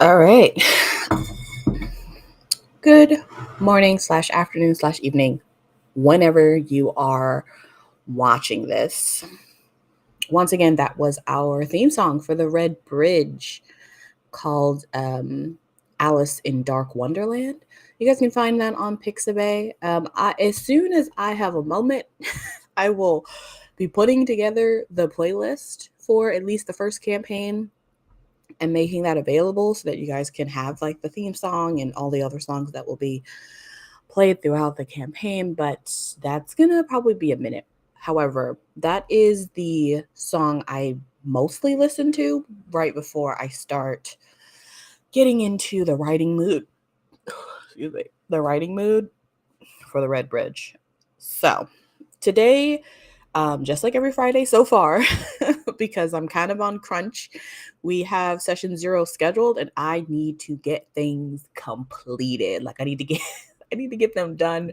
All right. Good morning / afternoon / evening, whenever you are watching this. Once again, that was our theme song for the Red Bridge called Alice in Dark Wonderland. You guys can find that on Pixabay. As soon as I have a moment, I will be putting together the playlist for at least the first campaign and making that available so that you guys can have like the theme song and all the other songs that will be played throughout the campaign, but that's gonna probably be a minute. However, that is the song I mostly listen to right before I start getting into the writing mood. Excuse me, the writing mood for the Red Bridge. So today, just like every Friday so far, because I'm kind of on crunch, we have session 0 scheduled and I need to get things completed. Like I need to get them done,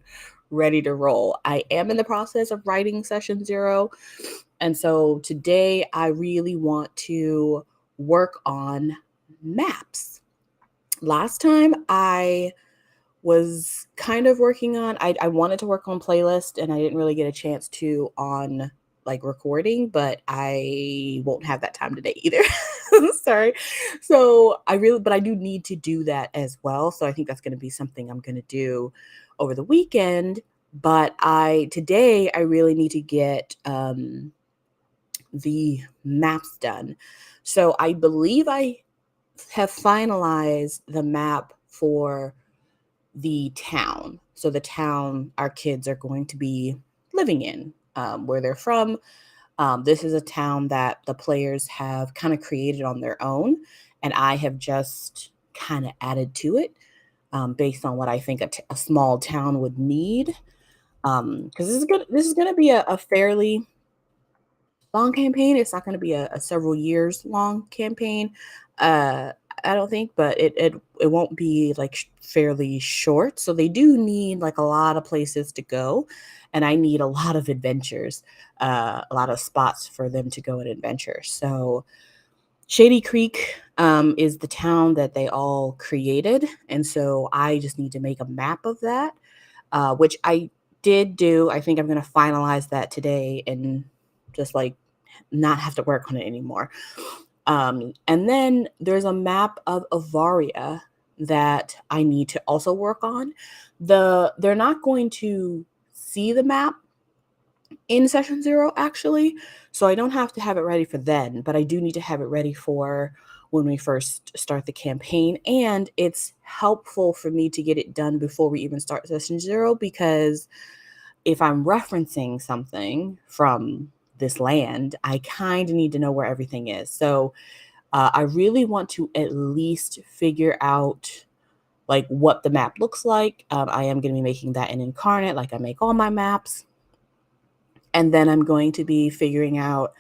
ready to roll. I am in the process of writing session 0. And so today I really want to work on maps. Last time I was kind of working on, I wanted to work on playlist and I didn't really get a chance to on like recording, but I won't have that time today either. Sorry. So but I do need to do that as well. So I think that's going to be something I'm going to do over the weekend. But today I really need to get the maps done. So I believe I have finalized the map for the town. So the town our kids are going to be living in, where they're from. This is a town that the players have kind of created on their own, and I have just kind of added to it based on what I think a small town would need. Because this is gonna be a fairly long campaign. It's not going to be a several years long campaign. Uh, I don't think, but it won't be like fairly short. So they do need like a lot of places to go, and I need a lot of adventures, a lot of spots for them to go and adventure. So Shady Creek is the town that they all created, and so I just need to make a map of that, which I did do. I think I'm going to finalize that today and just like not have to work on it anymore. And then there's a map of Avaria that I need to also work on. They're not going to see the map in session 0 actually, so I don't have to have it ready for then, but I do need to have it ready for when we first start the campaign. And it's helpful for me to get it done before we even start session 0, because if I'm referencing something from this land, I kind of need to know where everything is. So I really want to at least figure out like what the map looks like. I am going to be making that in Inkarnate, like I make all my maps. And then I'm going to be figuring out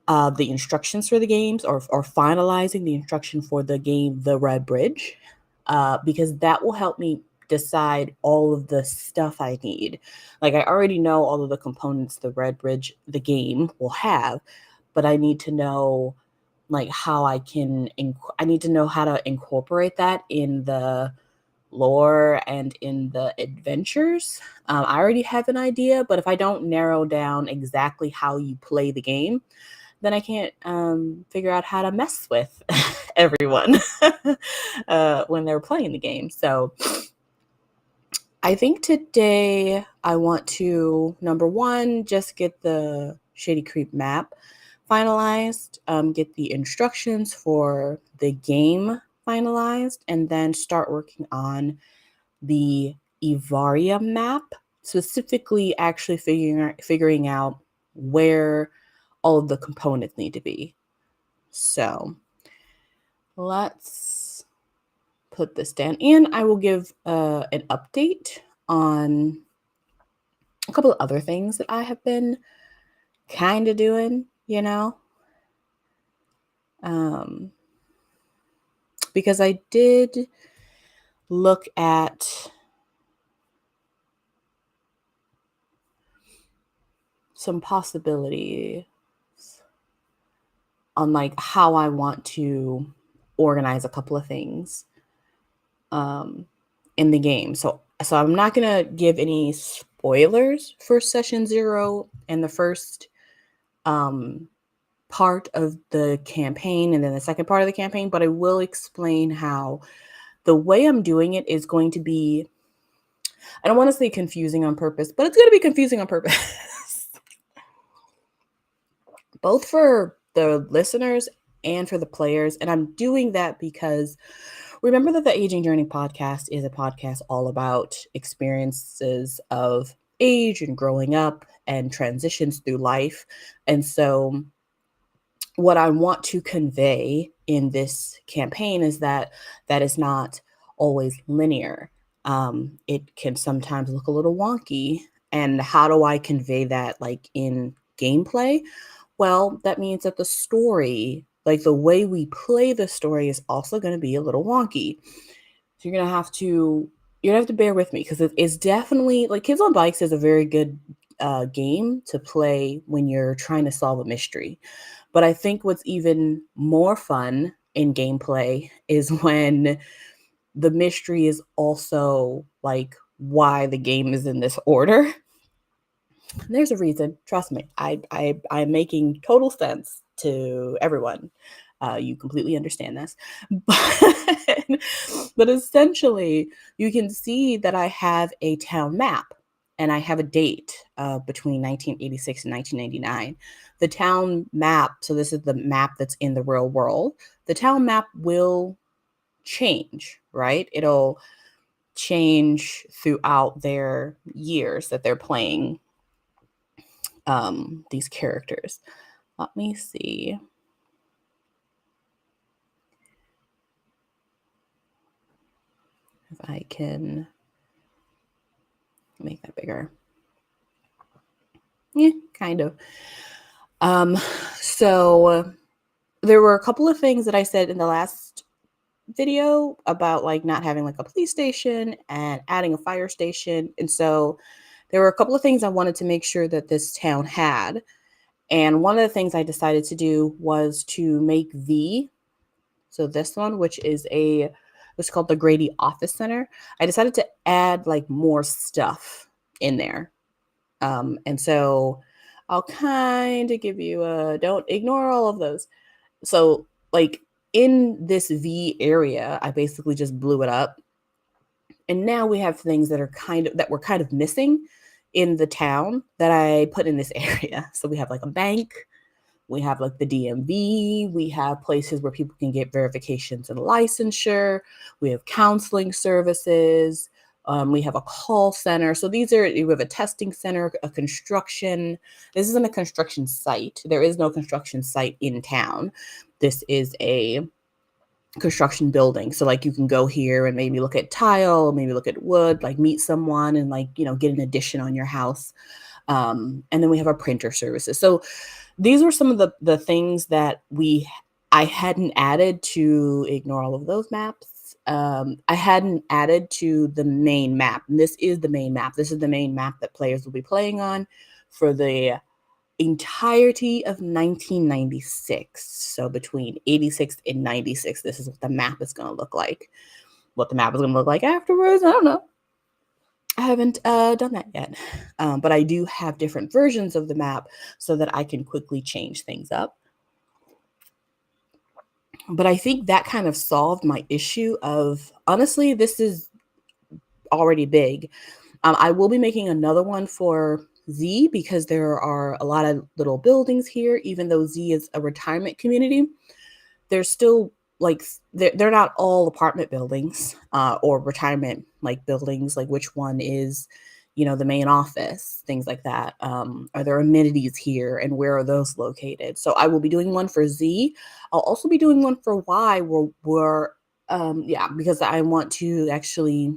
the instructions for the games, or finalizing the instruction for the game, The Red Bridge, because that will help me decide all of the stuff I need. Like I already know all of the components the Red Bridge, the game, will have, but I need to know like how I need to know how to incorporate that in the lore and in the adventures. I already have an idea, but if I don't narrow down exactly how you play the game, then I can't figure out how to mess with everyone when they're playing the game. So I think today I want to, number one, just get the Shady Creek map finalized, get the instructions for the game finalized, and then start working on the Evaria map, specifically actually figuring out where all of the components need to be. So let's put this down, and I will give an update on a couple of other things that I have been kind of doing, because I did look at some possibilities on like how I want to organize a couple of things in the game. So I'm not gonna give any spoilers for session 0 and the first part of the campaign and then the second part of the campaign, but I will explain how the way I'm doing it is going to be, I don't want to say confusing on purpose, but it's going to be confusing on purpose. Both for the listeners and for the players. And I'm doing that because remember that the Aging Journey podcast is a podcast all about experiences of age and growing up and transitions through life. And so what I want to convey in this campaign is that is not always linear. It can sometimes look a little wonky. And how do I convey that like in gameplay? Well, that means that the story, like the way we play the story, is also going to be a little wonky. So you're gonna have to bear with me, because it's definitely like Kids on Bikes is a very good game to play when you're trying to solve a mystery. But I think what's even more fun in gameplay is when the mystery is also like why the game is in this order. There's a reason. Trust me. I'm making total sense to everyone. You completely understand this. But, but essentially, you can see that I have a town map and I have a date between 1986 and 1999. The town map, so this is the map that's in the real world, the town map will change, right? It'll change throughout their years that they're playing these characters. Let me see if I can make that bigger. Yeah, kind of. Um, so there were a couple of things that I said in the last video about like not having like a police station and adding a fire station. And so there were a couple of things I wanted to make sure that this town had. And one of the things I decided to do was to make so this one, which is what's called the Grady Office Center. I decided to add like more stuff in there. And so I'll kind of give you don't ignore all of those. So like in this V area, I basically just blew it up. And now we have things that were kind of missing in the town that I put in this area. So we have like a bank, we have like the DMV, we have places where people can get verifications and licensure, we have counseling services, we have a call center. So we have a testing center, a construction. This isn't a construction site. There is no construction site in town. This is a construction building. So like you can go here and maybe look at tile, maybe look at wood, like meet someone and like, get an addition on your house. And then we have our printer services. So these were some of the things that I hadn't added to ignore all of those maps. I hadn't added to the main map. And this is the main map. This is the main map that players will be playing on for the entirety of 1996. So between 86 and 96, this is what the map is going to look like. What the map is going to look like afterwards, I don't know. I haven't done that yet, but I do have different versions of the map so that I can quickly change things up. But I think that kind of solved my issue of, honestly, this is already big. I will be making another one for Z because there are a lot of little buildings here. Even though Z is a retirement community, there's still like they're not all apartment buildings or retirement like buildings. Like which one is, the main office, things like that. Are there amenities here, and where are those located? So I will be doing one for Z. I'll also be doing one for Y, because I want to actually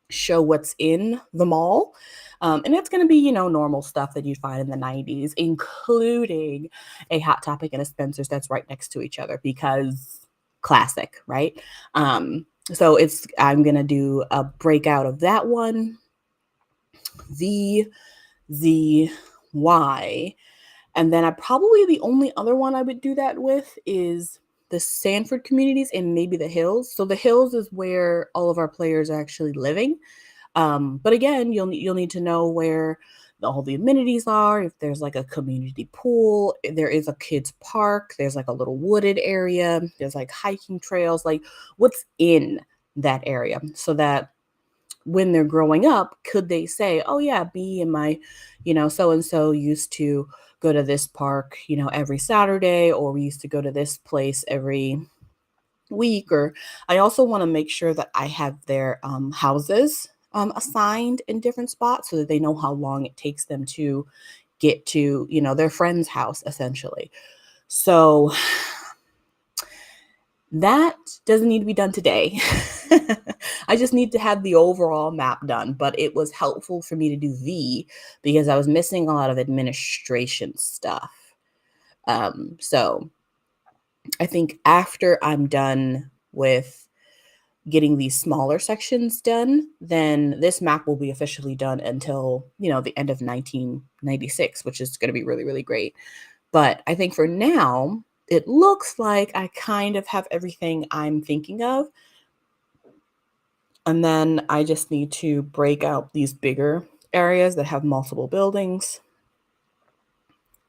show what's in the mall. And it's going to be, normal stuff that you'd find in the 90s, including a Hot Topic and a Spencer's that's right next to each other because classic, right? So I'm going to do a breakout of that one, the Y. And then the only other one I would do that with is the Sanford communities and maybe the Hills. So the Hills is where all of our players are actually living. But again, you'll need to know where all the amenities are. If there's like a community pool, there is a kids park, there's like a little wooded area, there's like hiking trails, like what's in that area, so that when they're growing up, could they say, oh yeah, me and my, so and so used to go to this park, every Saturday, or we used to go to this place every week. Or I also want to make sure that I have their houses assigned in different spots so that they know how long it takes them to get to, their friend's house, essentially. So that doesn't need to be done today. I just need to have the overall map done, but it was helpful for me to do V because I was missing a lot of administration stuff. So I think after I'm done with getting these smaller sections done, then this map will be officially done until, the end of 1996, which is going to be really, really great. But I think for now, it looks like I kind of have everything I'm thinking of. And then I just need to break out these bigger areas that have multiple buildings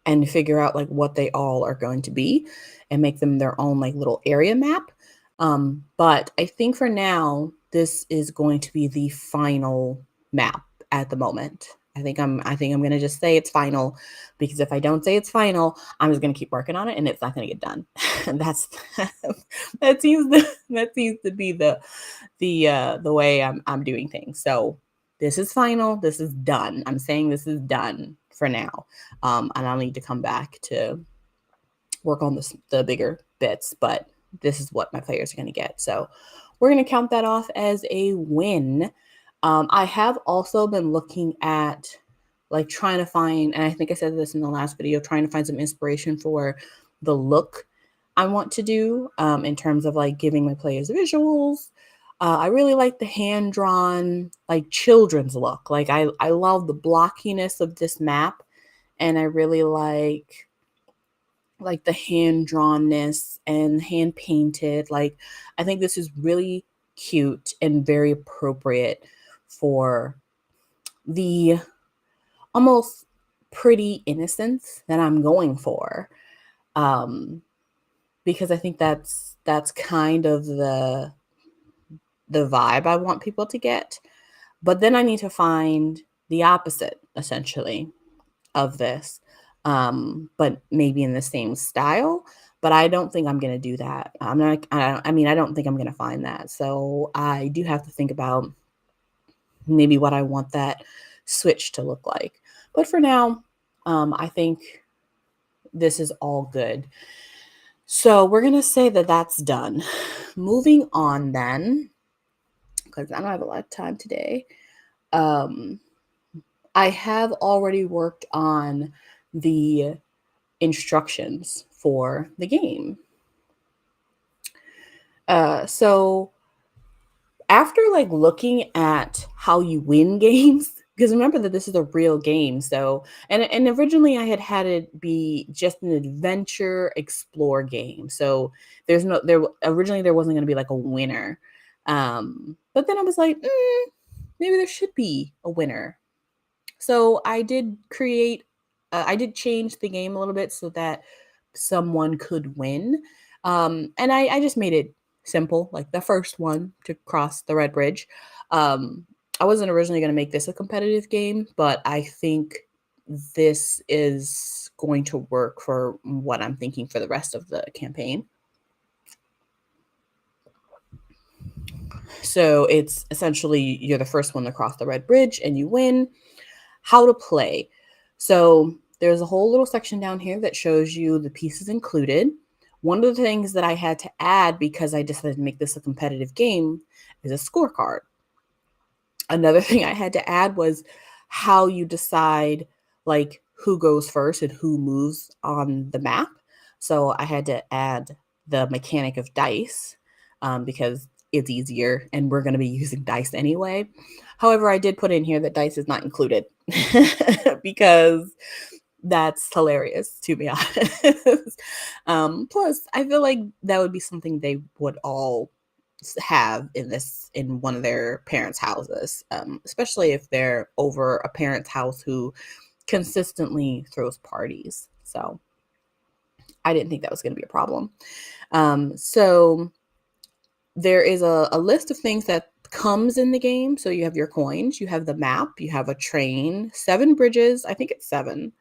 and figure out like what they all are going to be and make them their own like little area map. But I think for now, this is going to be the final map at the moment. I think I'm gonna just say it's final because if I don't say it's final, I'm just gonna keep working on it and it's not gonna get done. And that's that seems to be the way I'm doing things. So this is final. This is done. I'm saying this is done for now. And I'll need to come back to work on the bigger bits, but this is what my players are going to get. So we're going to count that off as a win. I have also been looking at like trying to find, and I think I said this in the last video, trying to find some inspiration for the look I want to do in terms of like giving my players visuals. I really like the hand drawn, like children's look. Like I love the blockiness of this map, and I really like the hand drawnness and hand painted. Like I think this is really cute and very appropriate for the almost pretty innocence that I'm going for. Um, because I think that's kind of the vibe I want people to get. But then I need to find the opposite essentially of this, but maybe in the same style. But I don't think I'm gonna do that. I'm not. I mean, I don't think I'm gonna find that. So I do have to think about maybe what I want that switch to look like. But for now, I think this is all good. So we're gonna say that that's done. Moving on then, because I don't have a lot of time today. Um, I have already worked on the instructions for the game. So after like looking at how you win games, because remember that this is a real game. So and originally I had it be just an adventure explore game. So originally there wasn't going to be like a winner. But then I was like, maybe there should be a winner. So I did change the game a little bit so that someone could win. And I just made it simple, like the first one to cross the Red Bridge. Um, I wasn't originally going to make this a competitive game, but I think this is going to work for what I'm thinking for the rest of the campaign. So it's essentially you're the first one to cross the Red Bridge and you win. How to play. So there's a whole little section down here that shows you the pieces included. One of the things that I had to add because I decided to make this a competitive game is a scorecard. Another thing I had to add was how you decide like who goes first and who moves on the map. So I had to add the mechanic of dice because it's easier and we're going to be using dice anyway. However, I did put in here that dice is not included because that's hilarious to be honest. Plus, I feel like that would be something they would all have in one of their parents' houses, especially if they're over a parent's house who consistently throws parties. So I didn't think that was going to be a problem. So there is a list of things that comes in the game. So you have your coins, you have the map, you have a train, 7 bridges. I think it's 7.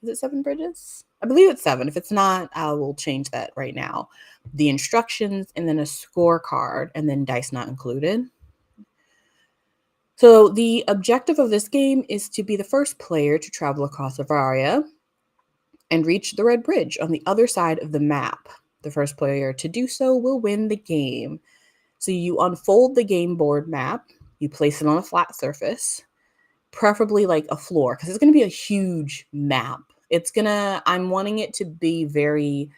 Is it 7 bridges? I believe it's 7. If it's not, I will change that right now. The instructions and then a scorecard and then dice not included. So the objective of this game is to be the first player to travel across Avaria and reach the Red Bridge on the other side of the map. The first player to do so will win the game. So you unfold the game board map, you place it on a flat surface, preferably like a floor, because it's going to be a huge map. I'm wanting it to be very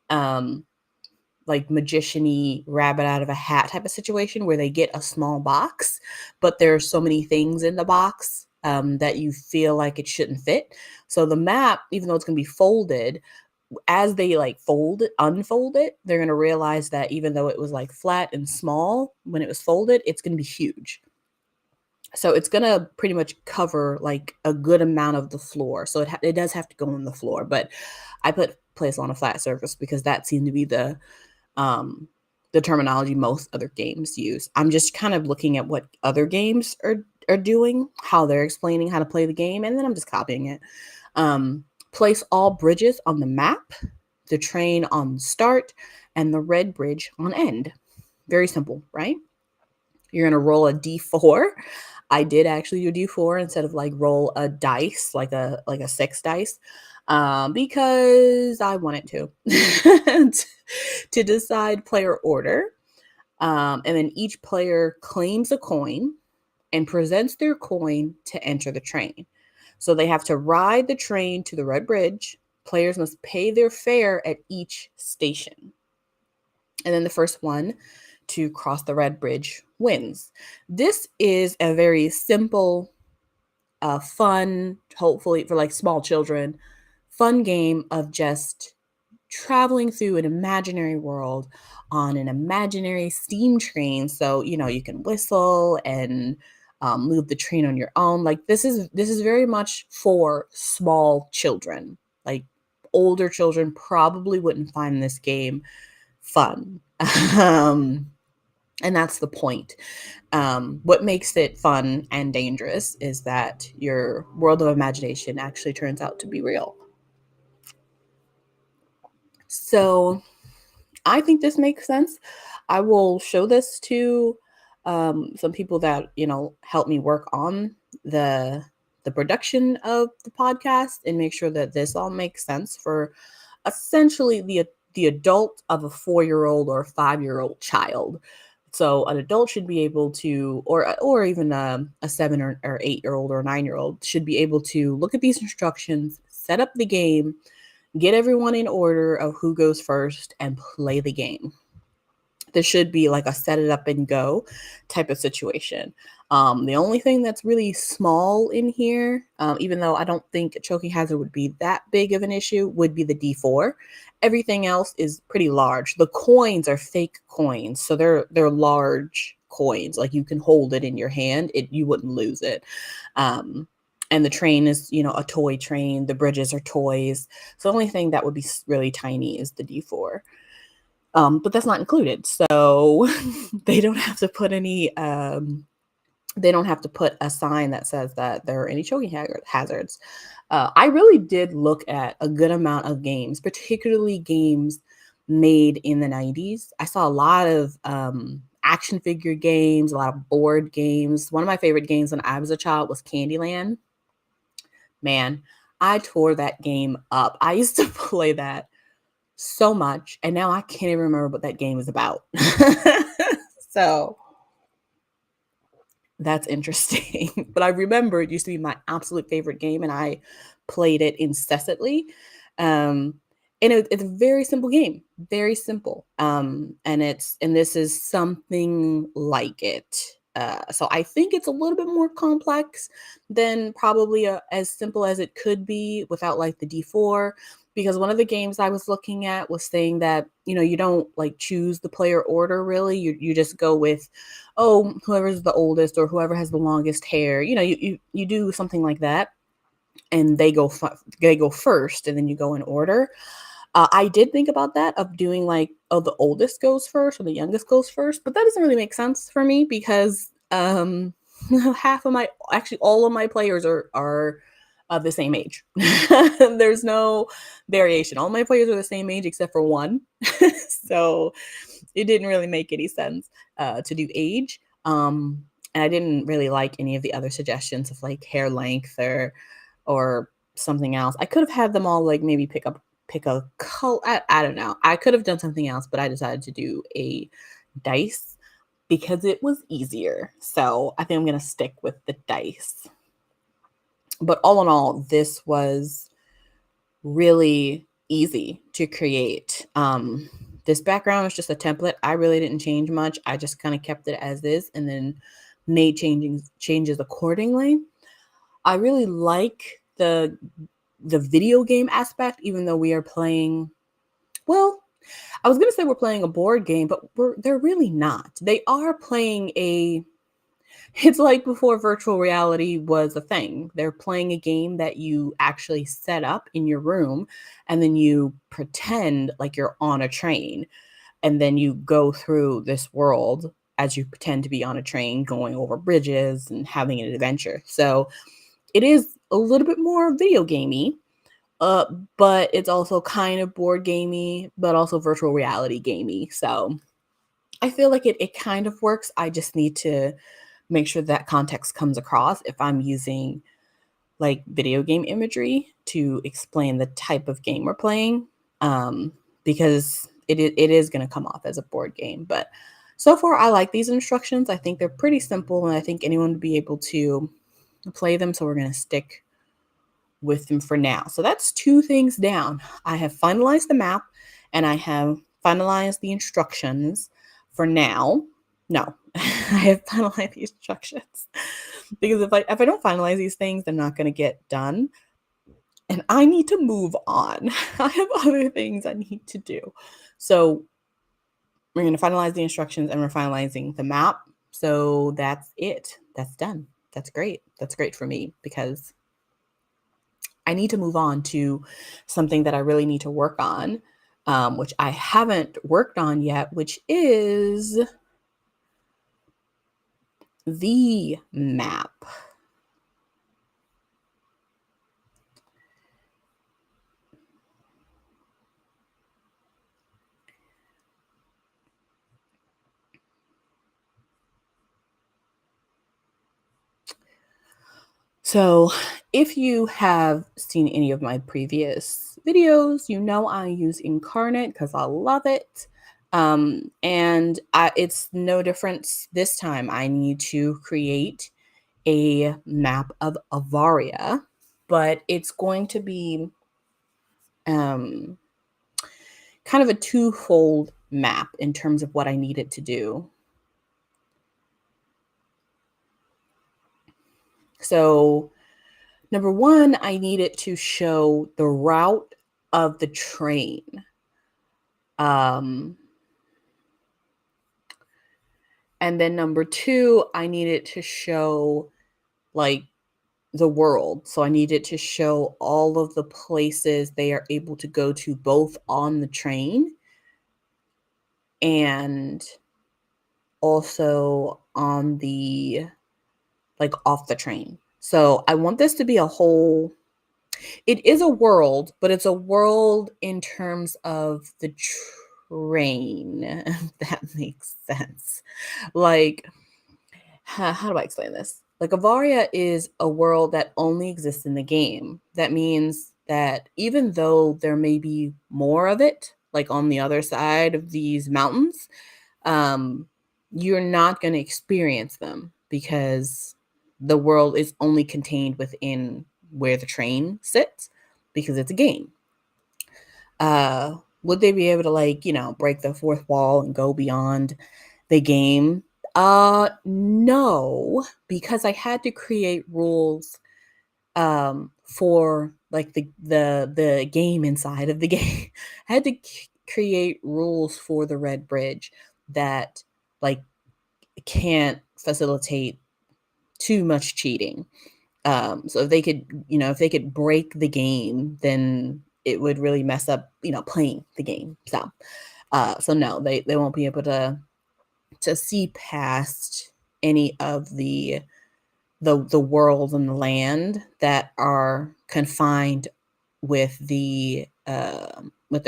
like magician-y rabbit out of a hat type of situation where they get a small box, but there's so many things in the box that you feel like it shouldn't fit. So the map, even though it's going to be folded, as they like unfold it, they're going to realize that even though it was like flat and small when it was folded, it's going to be huge. So it's gonna pretty much cover like a good amount of the floor. So it does have to go on the floor, but I put place on a flat surface because that seemed to be um, the terminology most other games use. I'm just kind of looking at what other games are doing, how they're explaining how to play the game, and then I'm just copying it. Place all bridges on the map, the train on start, and the red bridge on end. Very simple, right? You're gonna roll a d4. I did actually do d4 instead of like roll a dice, like a six dice, because I wanted to to decide player order. And then each player claims a coin and presents their coin to enter the train. So they have to ride the train to the red bridge. Players must pay their fare at each station. And then the first one to cross the red bridge wins. This is a very simple, fun, hopefully for like small children, fun game of just traveling through an imaginary world on an imaginary steam train. So, you can whistle and move the train on your own. Like this is very much for small children. Like older children probably wouldn't find this game fun. um, and that's the point. What makes it fun and dangerous is that your world of imagination actually turns out to be real. So I think this makes sense. I will show this to some people that help me work on the production of the podcast and make sure that this all makes sense for essentially the adult of a 4-year-old or a 5-year-old child. So an adult should be able to, or even a 7 or 8-year-old or a 9-year-old should be able to look at these instructions, set up the game, get everyone in order of who goes first, and play the game. This should be like a set it up and go type of situation. The only thing that's really small in here, even though I don't think a choking hazard would be that big of an issue, would be the D4. Everything else is pretty large. The coins are fake coins, so they're large coins. Like you can hold it in your hand, you wouldn't lose it. And the train is, a toy train. The bridges are toys. So the only thing that would be really tiny is the D4. But that's not included. So they don't have to put they don't have to put a sign that says that there are any choking hazards. I really did look at a good amount of games, particularly games made in the 90s. I saw a lot of action figure games, a lot of board games. One of my favorite games when I was a child was Candyland. Man, I tore that game up. I used to play that so much, and now I can't even remember what that game is about. So that's interesting. But I remember it used to be my absolute favorite game, and I played it incessantly. And it's a very simple game, very simple. And this is something like it. So I think it's a little bit more complex than probably as simple as it could be without like the D4, because one of the games I was looking at was saying that, you don't like choose the player order really. You just go with, oh, whoever's the oldest or whoever has the longest hair. You do something like that, and they go first, and then you go in order. I did think about that of doing like, oh, the oldest goes first or the youngest goes first, but that doesn't really make sense for me because actually all of my players are of the same age. There's no variation. All my players are the same age except for one. So it didn't really make any sense to do age. And I didn't really like any of the other suggestions of like hair length or something else. I could have had them all like maybe pick a color. I don't know. I could have done something else, but I decided to do a dice because it was easier. So I think I'm going to stick with the dice. But all in all, this was really easy to create. This background is just a template. I really didn't change much. I just kind of kept it as is and then made changes accordingly. I really like the video game aspect, even though we are playing, well, I was going to say we're playing a board game, but they're really not. They are playing It's like before virtual reality was a thing. They're playing a game that you actually set up in your room, and then you pretend like you're on a train, and then you go through this world as you pretend to be on a train going over bridges and having an adventure. So it is a little bit more video gamey, uh, but it's also kind of board gamey, but also virtual reality gamey. So I feel like it kind of works. I just need to make sure that context comes across if I'm using like video game imagery to explain the type of game we're playing, because it is going to come off as a board game. But so far, I like these instructions. I think they're pretty simple, and I think anyone would be able to play them. So we're going to stick with them for now. So that's two things down. I have finalized the map and I have finalized the instructions for now. No, I have finalized the instructions because if I don't finalize these things, they're not going to get done. And I need to move on. I have other things I need to do. So we're going to finalize the instructions and we're finalizing the map. So that's it. That's done. That's great. That's great for me because I need to move on to something that I really need to work on, which I haven't worked on yet, which is the map. So, if you have seen any of my previous videos, you know I use Inkarnate because I love it. It's no difference this time. I need to create a map of Avaria, but it's going to be um, kind of a twofold map in terms of what I need it to do. So, number one, I need it to show the route of the train. Um, and then number two, I need it to show like the world. So I need it to show all of the places they are able to go to both on the train and also on the like off the train. So I want this to be a whole, it is a world, but it's a world in terms of the train, if that makes sense. Like, how do I explain this? Like, Avaria is a world that only exists in the game. That means that even though there may be more of it, like on the other side of these mountains, um, you're not going to experience them because the world is only contained within where the train sits because it's a game. Would they be able to like, break the fourth wall and go beyond the game? No, because I had to create rules for like the game inside of the game. I had to create rules for the Red Bridge that like can't facilitate too much cheating. So if they could, if they could break the game, then it would really mess up, playing the game. So no, they won't be able to see past any of the world and the land that are confined with the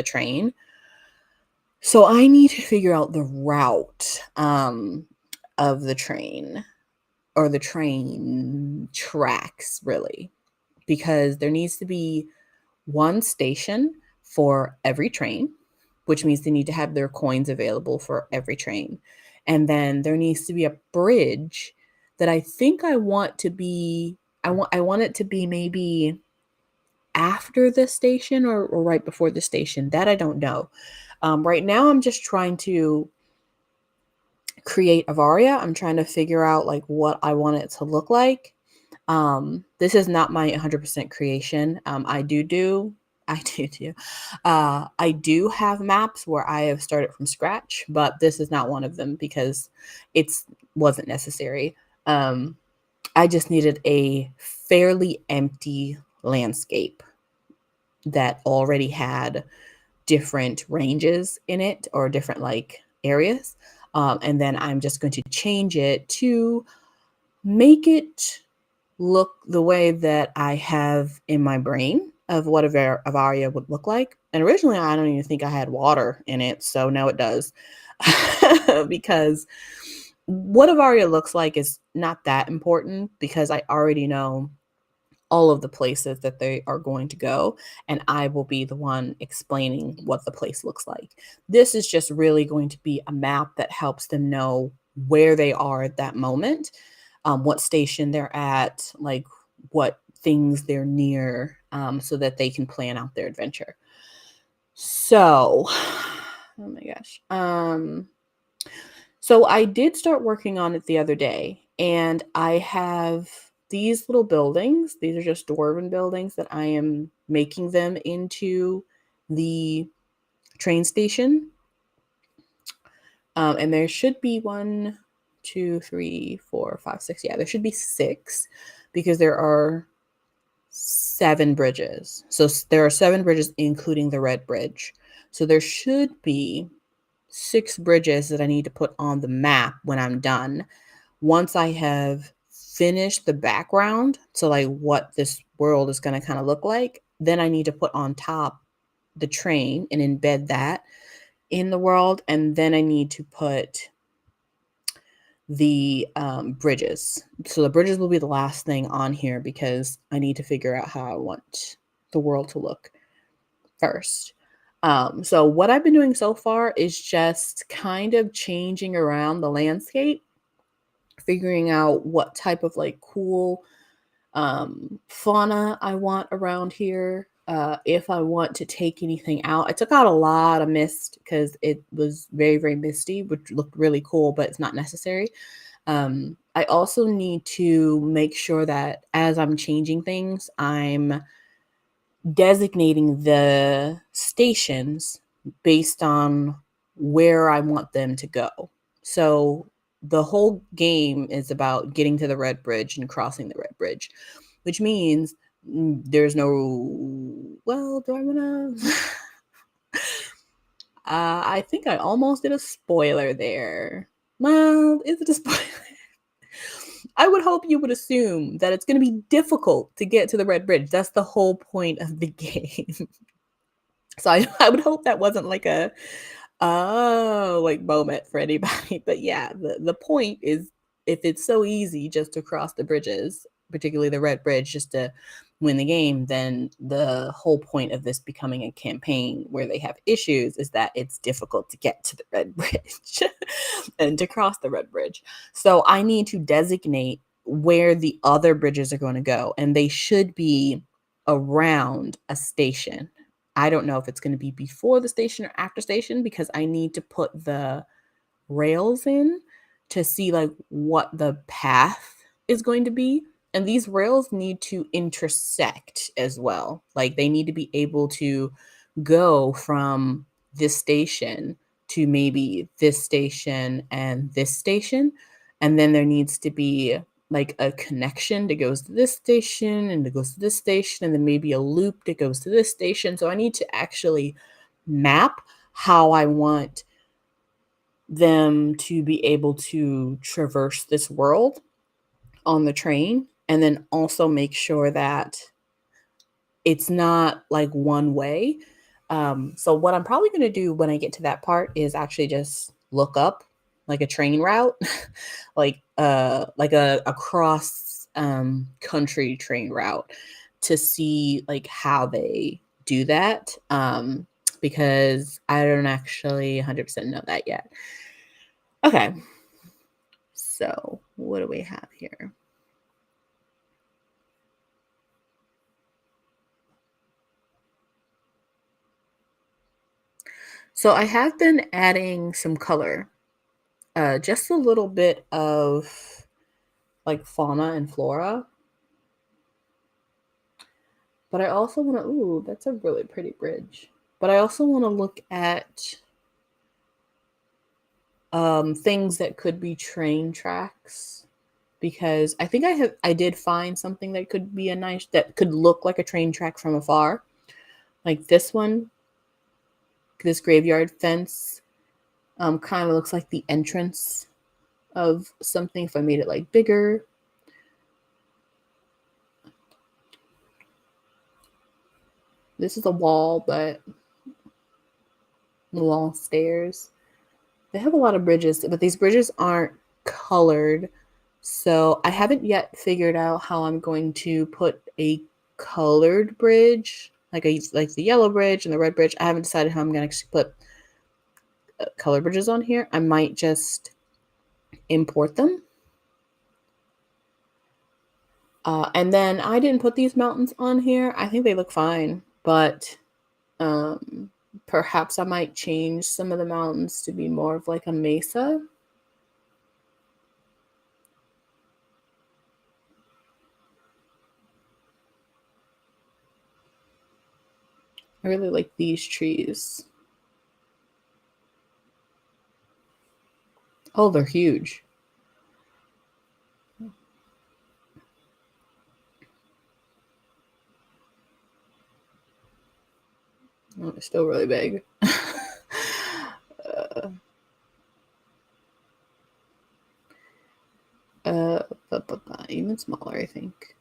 train. So I need to figure out the route of the train or the train tracks, really, because there needs to be one station for every train, which means they need to have their coins available for every train. And then there needs to be a bridge that I think I want to be I want it to be maybe after the station or right before the station. That I don't know. Right now I'm just trying to create Avaria. I'm trying to figure out like what I want it to look like. This is not my 100% creation. I do. I do have maps where I have started from scratch, but this is not one of them because it's wasn't necessary. I just needed a fairly empty landscape that already had different ranges in it or different like areas. And then I'm just going to change it to make it look the way that I have in my brain of what a Avaria would look like. And originally, I don't even think I had water in it. So now it does. Because what Avaria looks like is not that important because I already know all of the places that they are going to go, and I will be the one explaining what the place looks like. This is just really going to be a map that helps them know where they are at that moment, what station they're at, like what things they're near, so that they can plan out their adventure. So, oh my gosh. So I did start working on it the other day, and I have these little buildings. These are just dwarven buildings that I am making them into the train station. And there should be 1, 2, 3, 4, 5, 6. Yeah, there should be 6 because there are 7 bridges. So there are 7 bridges, including the red bridge. So there should be 6 bridges that I need to put on the map when I'm done. Once I have finished the background, so like what this world is going to kind of look like, then I need to put on top the train and embed that in the world. And then I need to put the bridges. So the bridges will be the last thing on here because I need to figure out how I want the world to look first. So what I've been doing so far is just kind of changing around the landscape, figuring out what type of like cool fauna I want around here. If I want to take anything out, I took out a lot of mist because it was very, very misty, which looked really cool, but it's not necessary. I also need to make sure that as I'm changing things, I'm designating the stations based on where I want them to go. So the whole game is about getting to the red bridge and crossing the red bridge, which means there's no, well, do I want to? I think I almost did a spoiler there. Well, is it a spoiler? I would hope you would assume that it's going to be difficult to get to the red bridge. That's the whole point of the game. So I would hope that wasn't like a oh like moment for anybody. But yeah, the point is if it's so easy just to cross the bridges, particularly the red bridge, just to win the game, then the whole point of this becoming a campaign where they have issues is that it's difficult to get to the red bridge and to cross the red bridge. So I need to designate where the other bridges are going to go, and they should be around a station. I don't know if it's going to be before the station or after station because I need to put the rails in to see like what the path is going to be. And these rails need to intersect as well. Like they need to be able to go from this station to maybe this station and this station. And then there needs to be like a connection that goes to this station and that goes to this station, and then maybe a loop that goes to this station. So I need to actually map how I want them to be able to traverse this world on the train, and then also make sure that it's not like one way. So what I'm probably going to do when I get to that part is actually just look up like a train route, like a cross country train route to see like how they do that. Because I don't actually 100% know that yet. Okay. So what do we have here? So I have been adding some color, just a little bit of like fauna and flora. But I also want to, ooh, that's a really pretty bridge. But I also want to look at things that could be train tracks. because I think I did find something that could be that could look like a train track from afar. Like this one, this graveyard fence kind of looks like the entrance of something if I made it like bigger. This is a wall, but the wall stairs. They have a lot of bridges, but these bridges aren't colored. So I haven't yet figured out how I'm going to put a colored bridge, like the yellow bridge and the red bridge. I haven't decided how I'm going to actually put color bridges on here. I might just import them. And then I didn't put these mountains on here. I think they look fine, but perhaps I might change some of the mountains to be more of like a mesa. I really like these trees. Oh, they're huge. Oh, they're still really big. Even smaller, I think.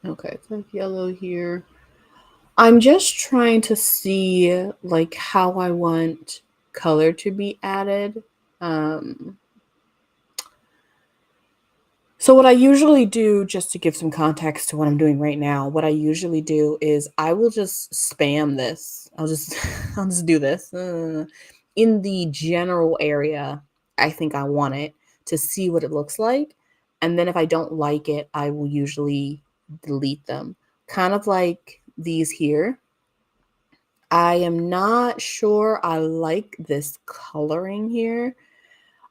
Okay, it's like yellow here. I'm just trying to see like how I want color to be added. So what I usually do, just to give some context to what I'm doing right now, what I usually do is I will just spam this. I'll just I'll just do this in the general area. I think I want it to see what it looks like, and then if I don't like it, I will usually delete them. Kind of like these here. I am not sure I like this coloring here.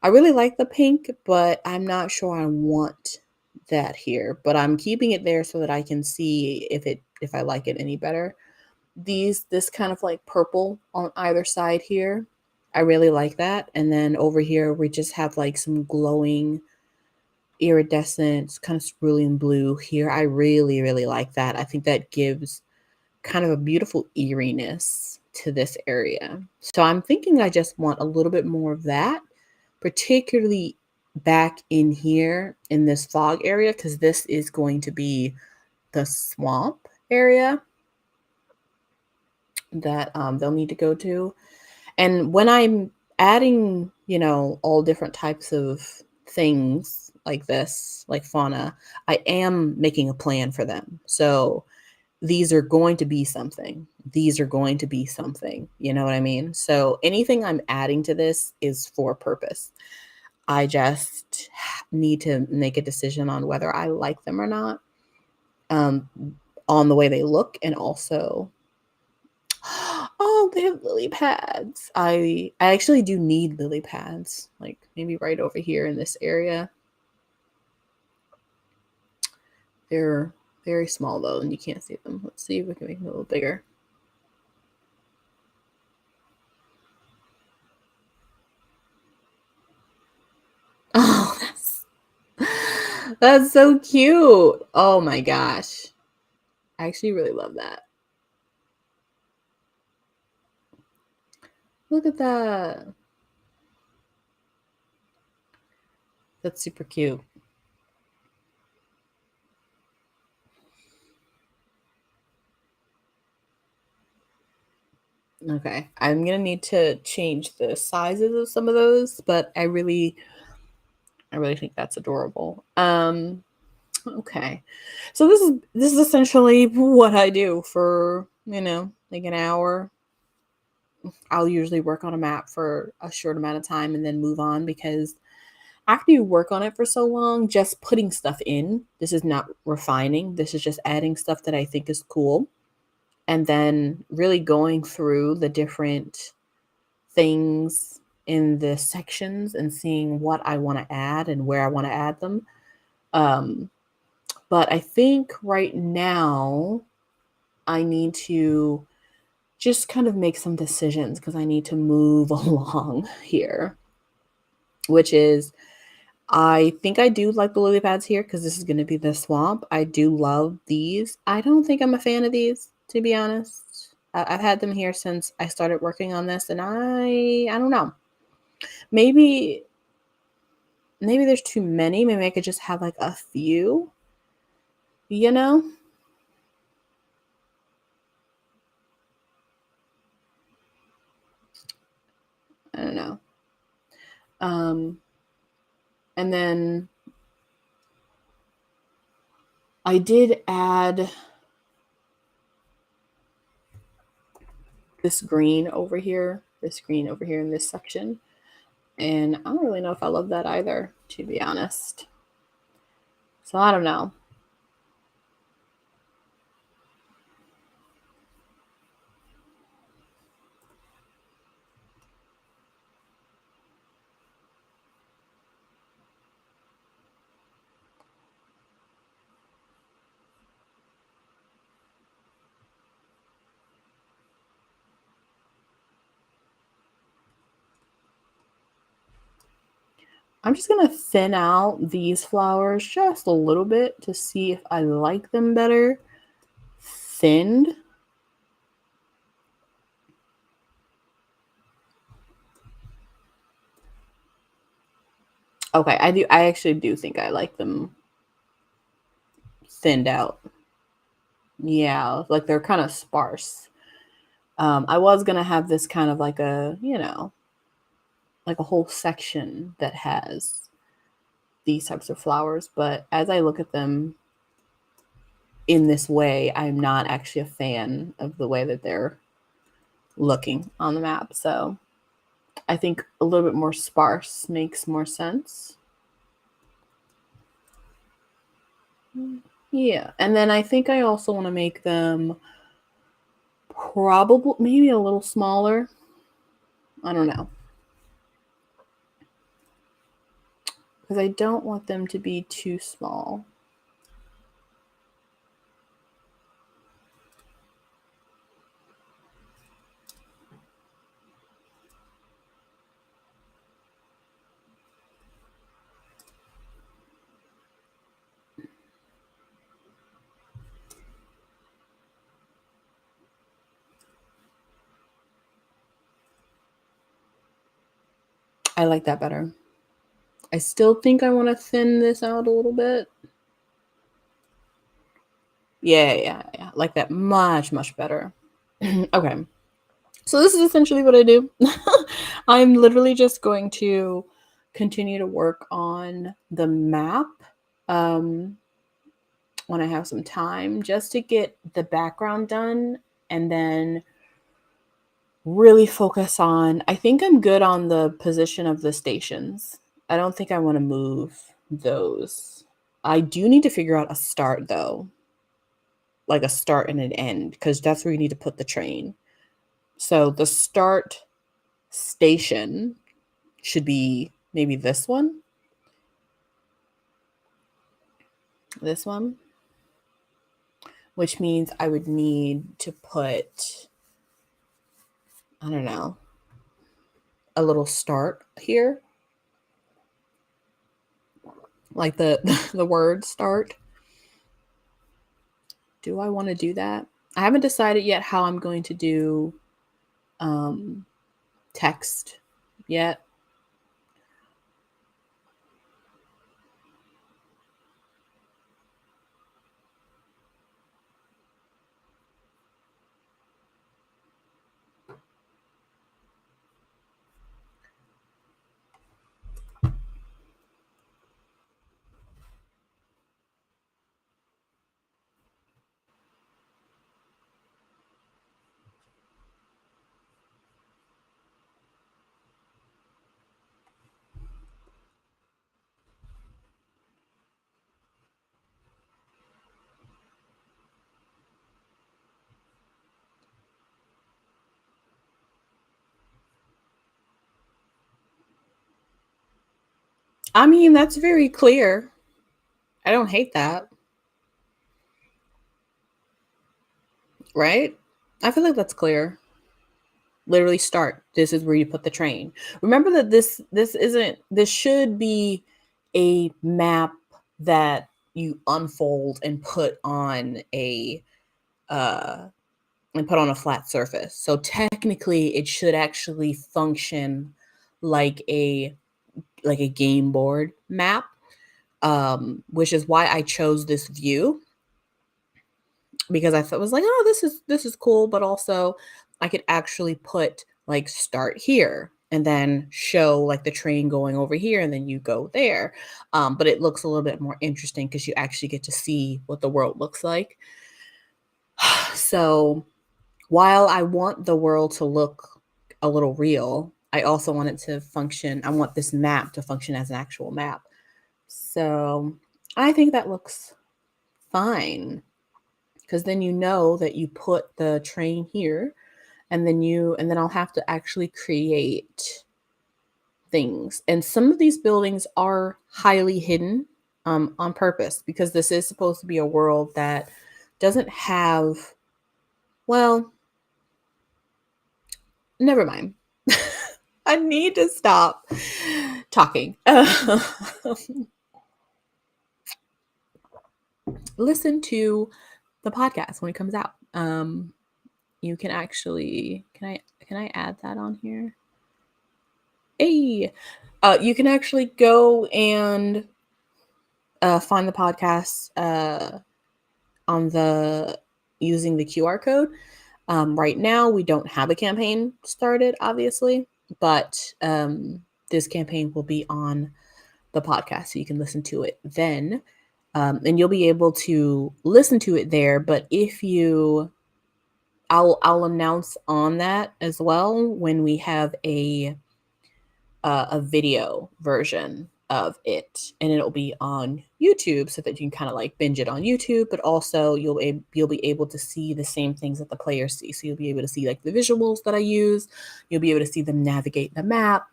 I really like the pink, but I'm not sure I want that here. But I'm keeping it there so that I can see if I like it any better. This kind of like purple on either side here, I really like that. And then over here we just have like some glowing iridescent kind of cerulean blue here. I really, really like that. I think that gives kind of a beautiful eeriness to this area. So I'm thinking I just want a little bit more of that, particularly back in here in this fog area, because this is going to be the swamp area that they'll need to go to. And when I'm adding, all different types of things like this, like fauna, I am making a plan for them. So these are going to be something. These are going to be something. You know what I mean? So anything I'm adding to this is for purpose. I just need to make a decision on whether I like them or not, um, on the way they look, and also, oh, they have lily pads. I actually do need lily pads, like maybe right over here in this area. They're very small though, and you can't see them. Let's see if we can make them a little bigger. Oh, that's so cute. Oh my gosh. I actually really love that. Look at that. That's super cute. Okay. I'm gonna need to change the sizes of some of those, but I really think that's adorable. Okay. So this is essentially what I do for, like an hour. I'll usually work on a map for a short amount of time and then move on, because after you work on it for so long, just putting stuff in, this is not refining. This is just adding stuff that I think is cool. And then really going through the different things in the sections and seeing what I want to add and where I want to add them. Um, but I think right now I need to just kind of make some decisions because I need to move along here. which is I think I do like the lily pads here because this is going to be the swamp. I do love these. I don't think I'm a fan of these, to be honest. I've had them here since I started working on this, and I don't know. Maybe there's too many. Maybe I could just have like a few, you know? I don't know. And then I did add this green over here in this section. And I don't really know if I love that either, to be honest. So I don't know. I'm just going to thin out these flowers just a little bit to see if I like them better thinned. Okay, I actually do think I like them thinned out. Yeah, like they're kind of sparse. I was going to have this kind of like a, like a whole section that has these types of flowers, but as I look at them in this way, I'm not actually a fan of the way that they're looking on the map. So I think a little bit more sparse makes more sense. Yeah. And then I think I also want to make them probably maybe a little smaller. I don't know. Because I don't want them to be too small. I like that better. I still think I want to thin this out a little bit. Yeah. Like that much better. Okay. So this is essentially what I do. I'm literally just going to continue to work on the map when I have some time just to get the background done and then really focus on. I think I'm good on the position of the stations. I don't think I want to move those. I do need to figure out a start though, like a start and an end, because that's where you need to put the train. So the start station should be maybe this one. This one. Which means I would need to put, I don't know, a little start here. Like the the word start. Do I want to do that? I haven't decided yet how I'm going to do text yet. I mean, that's very clear. I don't hate that. Right? I feel like that's clear. Literally start. This is where you put the train. Remember that this should be a map that you unfold and put on a flat surface. So technically it should actually function like a game board map, which is why I chose this view, because I thought was like, oh, this is cool, but also I could actually put like start here and then show like the train going over here and then you go there. But it looks a little bit more interesting because you actually get to see what the world looks like. So while I want the world to look a little real, I also want it to function. I want this map to function as an actual map. So I think that looks fine, because then you know that you put the train here, and then I'll have to actually create things. And some of these buildings are highly hidden on purpose, because this is supposed to be a world that doesn't have, well, never mind. I need to stop talking. Listen to the podcast when it comes out. You can actually, can I add that on here? Hey, you can actually go and find the podcast on the using the QR code. Right now, we don't have a campaign started, obviously, but this campaign will be on the podcast, so you can listen to it then, and you'll be able to listen to it there. But if you, I'll announce on that as well when we have a video version of it, and it'll be on YouTube so that you can kind of like binge it on YouTube, but also you'll be able to see the same things that the players see. So you'll be able to see like the visuals that I use. You'll be able to see them navigate the map.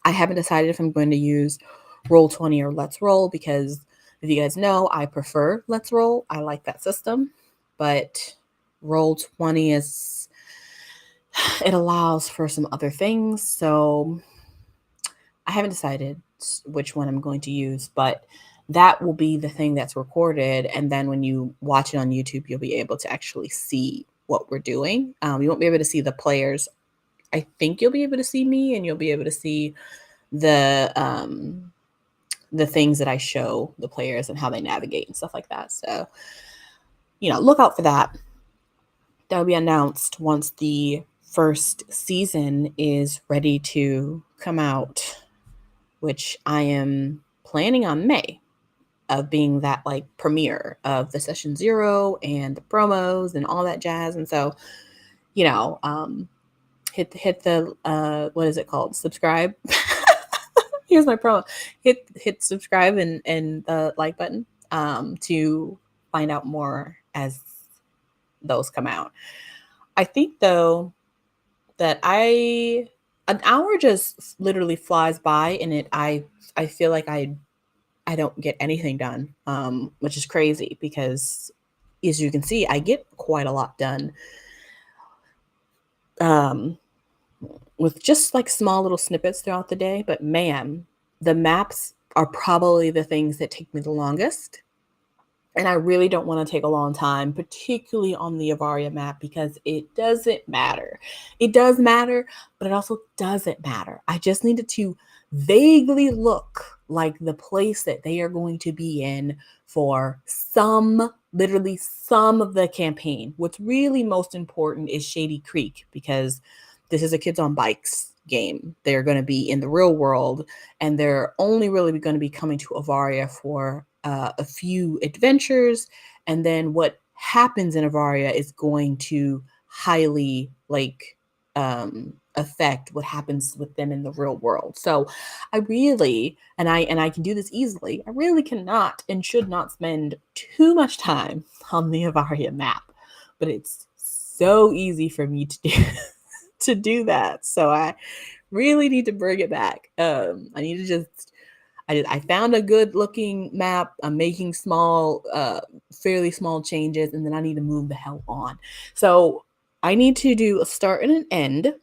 I haven't decided if I'm going to use Roll20 or Let's Roll, because if you guys know, I prefer Let's Roll. I like that system, but Roll20 is, it allows for some other things. So I haven't decided which one I'm going to use, but that will be the thing that's recorded. And then when you watch it on YouTube, you'll be able to actually see what we're doing. You won't be able to see the players. I think you'll be able to see me, and you'll be able to see the things that I show the players and how they navigate and stuff like that. So, look out for that. That'll be announced once the first season is ready to come out, which I am planning on May, of being that like premiere of the session 0 and the promos and all that jazz. And so, hit the what is it called? Subscribe. Here's my promo. Hit subscribe and the like button to find out more as those come out. I think though that an hour just literally flies by, and I feel like I don't get anything done, which is crazy, because as you can see, I get quite a lot done with just like small little snippets throughout the day. But man, the maps are probably the things that take me the longest. And I really don't want to take a long time, particularly on the Avaria map, because it doesn't matter. It does matter, but it also doesn't matter. I just needed to vaguely look like the place that they are going to be in for literally some of the campaign. What's really most important is Shady Creek, because this is a Kids on Bikes game. They're going to be in the real world, and they're only really going to be coming to Avaria for a few adventures, and then what happens in Avaria is going to highly affect what happens with them in the real world. So I really, and I can do this easily, I really cannot and should not spend too much time on the Avaria map, but it's so easy for me to do to do that. So I really need to bring it back. I need to just, I found a good looking map. I'm making fairly small changes, and then I need to move the hell on. So I need to do a start and an end.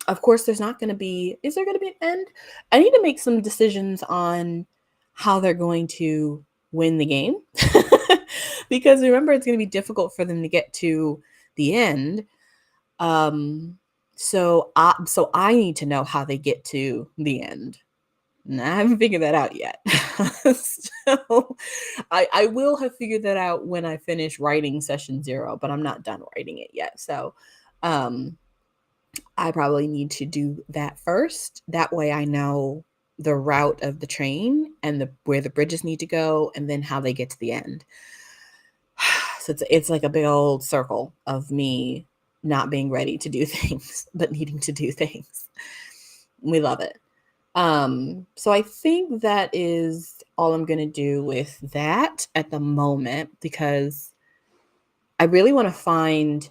Of course, is there going to be an end? I need to make some decisions on how they're going to win the game. Because remember, it's going to be difficult for them to get to the end. So I need to know how they get to the end. And I haven't figured that out yet. So I will have figured that out when I finish writing session 0, but I'm not done writing it yet. So I probably need to do that first. That way I know the route of the train and where the bridges need to go and then how they get to the end. So it's like a big old circle of me not being ready to do things, but needing to do things. We love it. So I think that is all I'm going to do with that at the moment, because I really want to find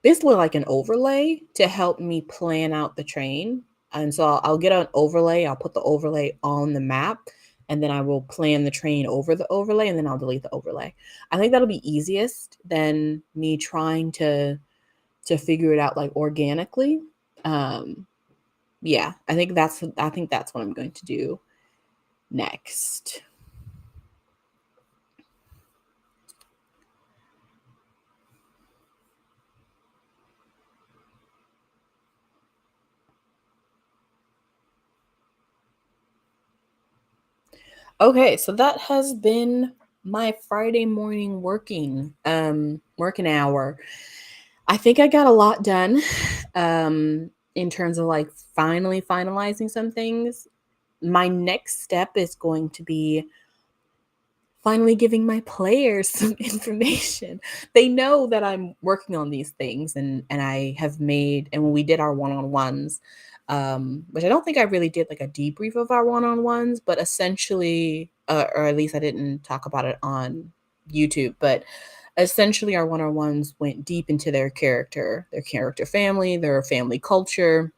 basically like an overlay to help me plan out the train. And so I'll get an overlay, I'll put the overlay on the map, and then I will plan the train over the overlay, and then I'll delete the overlay. I think that'll be easiest than me trying to figure it out like organically. Yeah, I think that's what I'm going to do next. Okay, so that has been my Friday morning working hour. I think I got a lot done in terms of like finally finalizing some things. My next step is going to be finally giving my players some information. They know that I'm working on these things, and I have made, and when we did our one-on-ones, which I don't think I really did like a debrief of our one-on-ones, but essentially, or at least I didn't talk about it on YouTube, but essentially our one-on-ones went deep into their character family, their family culture,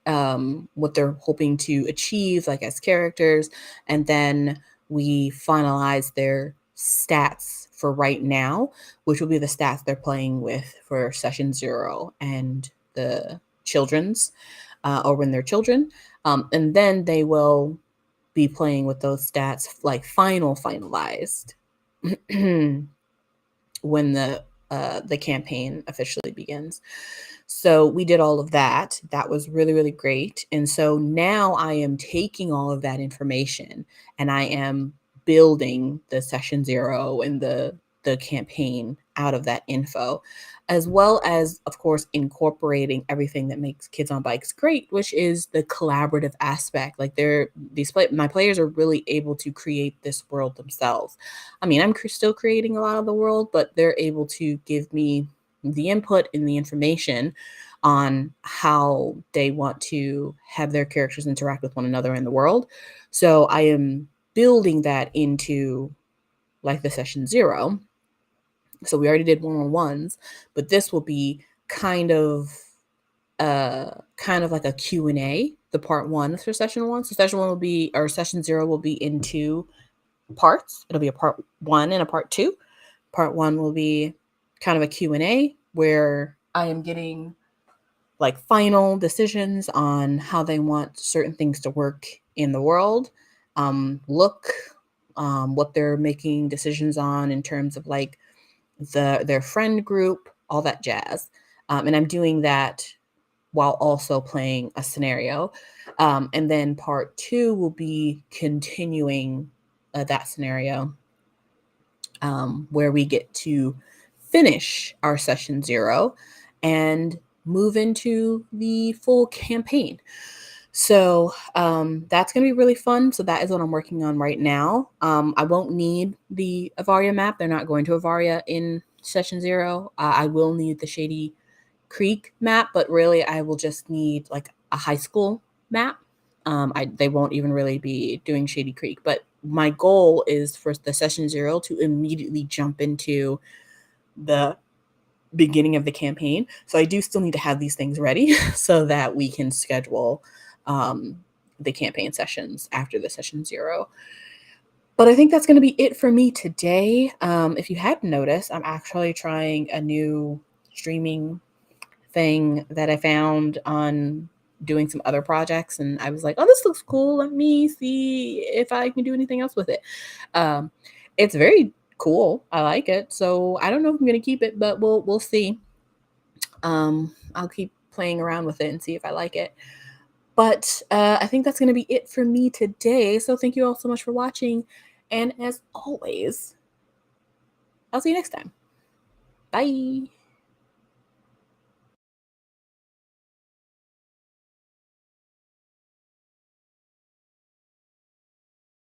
what they're hoping to achieve, like as characters, and then we finalize their stats for right now, which will be the stats they're playing with for session 0 and the children's, or when they're children, and then they will be playing with those stats like finalized when the campaign officially begins. So we did all of that. That was really, really great. And so now I am taking all of that information and I am building the session 0 and the campaign out of that info, as well as, of course, incorporating everything that makes Kids on Bikes great, which is the collaborative aspect. Like my players are really able to create this world themselves. I mean, I'm still creating a lot of the world, but they're able to give me the input and the information on how they want to have their characters interact with one another in the world. So I am building that into like the session 0. So we already did one-on-ones, but this will be kind of like a Q&A, the part 1 for session 1. So session 1 will be, or session 0 will be in 2 parts. It'll be a part 1 and a part 2. Part 1 will be kind of a Q&A where I am getting like final decisions on how they want certain things to work in the world, what they're making decisions on in terms of like their friend group, all that jazz. And I'm doing that while also playing a scenario. And then part 2 will be continuing that scenario, where we get to finish our session 0 and move into the full campaign. So that's going to be really fun. So that is what I'm working on right now. I won't need the Avaria map. They're not going to Avaria in session 0. I will need the Shady Creek map, but really I will just need like a high school map. They won't even really be doing Shady Creek, but my goal is for the session 0 to immediately jump into the beginning of the campaign. So I do still need to have these things ready so that we can schedule the campaign sessions after the session 0. But I think that's going to be it for me today. If you hadn't noticed, I'm actually trying a new streaming thing that I found on doing some other projects, and I was like, "Oh, this looks cool. Let me see if I can do anything else with it." Um, it's very cool. I like it. So I don't know if I'm gonna keep it, but we'll see. I'll keep playing around with it and see if I like it. But I think that's gonna be it for me today. So thank you all so much for watching. And as always, I'll see you next time. Bye.